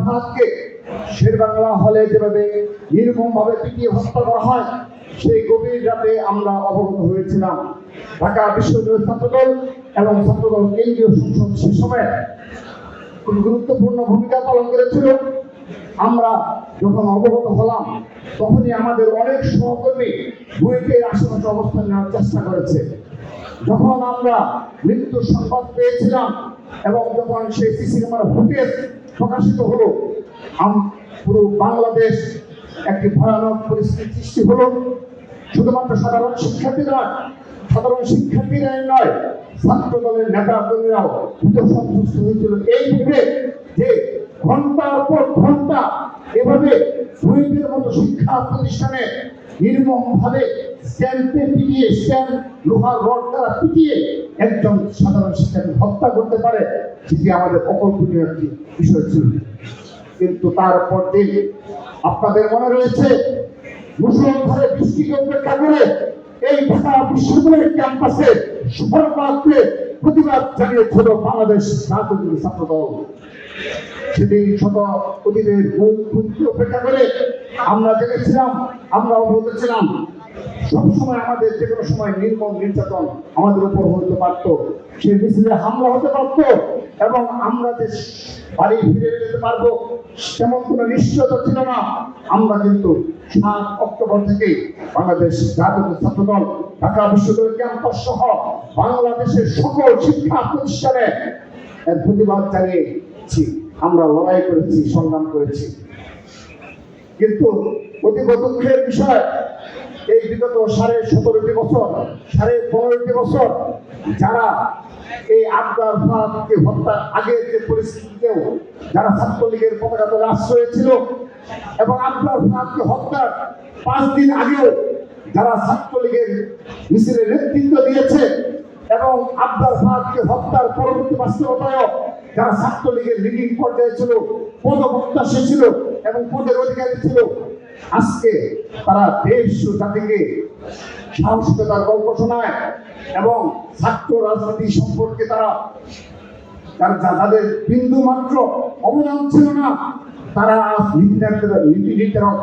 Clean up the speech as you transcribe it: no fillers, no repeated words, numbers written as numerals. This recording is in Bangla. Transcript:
ভারতকে শেরবাংলা হলে যেভাবে নির্মমভাবে পিটিয়ে হত্যা করা হয়, সেই গভীর রাতে আমরা অবগত হয়েছিলাম। ঢাকা বিশ্ববিদ্যালয় ছাত্রদল এবং ছাত্রদল কেন্দ্রীয় সংসদ সে সময় খুব গুরুত্বপূর্ণ ভূমিকা পালন করেছিল। আমরা যখন অবগত হলাম, তখনই আমাদের অনেক সহকর্মী বুয়েটের আশেপাশে অবস্থান নেওয়ার চেষ্টা করেছে। যখন আমরা মৃত্যুর সংবাদ পেয়েছিলাম এবং যখন সেই সিসি ক্যামেরা ফুটেজ প্রকাশিত হলো, পুরো বাংলাদেশ একটি ভয়ানক পরিস্থিতি সৃষ্টি হলো। শুধুমাত্র সাধারণ শিক্ষার্থীরাই নয়, ছাত্র দলের নেতা কর্মীরাও সন্তুষ্ট হয়েছিল এই ভেবে যে ঘন্টার পর ঘন্টা এভাবে বুয়েটের মতো শিক্ষা প্রতিষ্ঠানে নির্মমভাবে স্ট্যাম্পে পিটিয়ে লোহার রড দ্বারা পিটিয়ে একজন সাধারণ শিক্ষার্থী হত্যা করতে পারে, সেটি আমাদের অকল্পনীয় একটি বিষয় ছিল। কিন্তু তারপর দিন আপনাদের মনে রয়েছে, মুসলধারে বৃষ্টিকে উপেক্ষা করে এই ঢাকা বিশ্ববিদ্যালয়ের ক্যাম্পাসে সর্বাগ্রে প্রতিবাদ জানিয়েছিল বাংলাদেশ জাতীয় ছাত্র দল। সেদিন শত অতীতের উপেক্ষা করে আমরা জেনেছিলাম, আমরা অবগত ছিলাম, সবসময় আমাদের যে কোনো সময় নির্মম নির্যাতন আমাদের উপর হতে পারত, সেই মিছিলে হামলা হতে পারত এবং আমরা যে বাড়ি ফিরে যেতে পারবো তেমন কোনো নিশ্চয়তা ছিল না। আমরা কিন্তু 7 অক্টোবর থেকে বাংলাদেশ জাতীয় ছাত্রদল ঢাকা বিশ্ববিদ্যালয় ক্যাম্পাস সহ বাংলাদেশের সকল শিক্ষা প্রতিষ্ঠানে এর প্রতিবাদ জানিয়েছি। আমরা লড়াই করেছি, সংগ্রাম করেছি। কিন্তু অতি দুঃখের বিষয়, এই বিগত 17.5 বছর 15.5 বছর যারা এই আবদার ফাঁদকে হত্যার আগের যে পরিস্থিতিতেও যারা ছাত্রলীগের পতাকা তলে আশ্রয় ছিল এবং আবদার ফাঁদকে হত্যার 5 দিন আগেও যারা ছাত্রলীগের মিছিলের নেতৃত্ব দিয়েছে এবং আবদার ফাঁদকে হত্যার পরবর্তী বাস্তবতায়ও যারা ছাত্রলীগের লিডিং পর্যায়ে ছিল, পদপ্রত্যাশী ছিল এবং পদের অধিকারী ছিল, আজকে তারা দেশ ও জাতিকে সাহসিকতার গল্প শোনায় এবং ছাত্র রাজনীতি সম্পর্কে যাদের বিন্দু মাত্র অবদান ছিল না, তারা নীতি নির্ধারক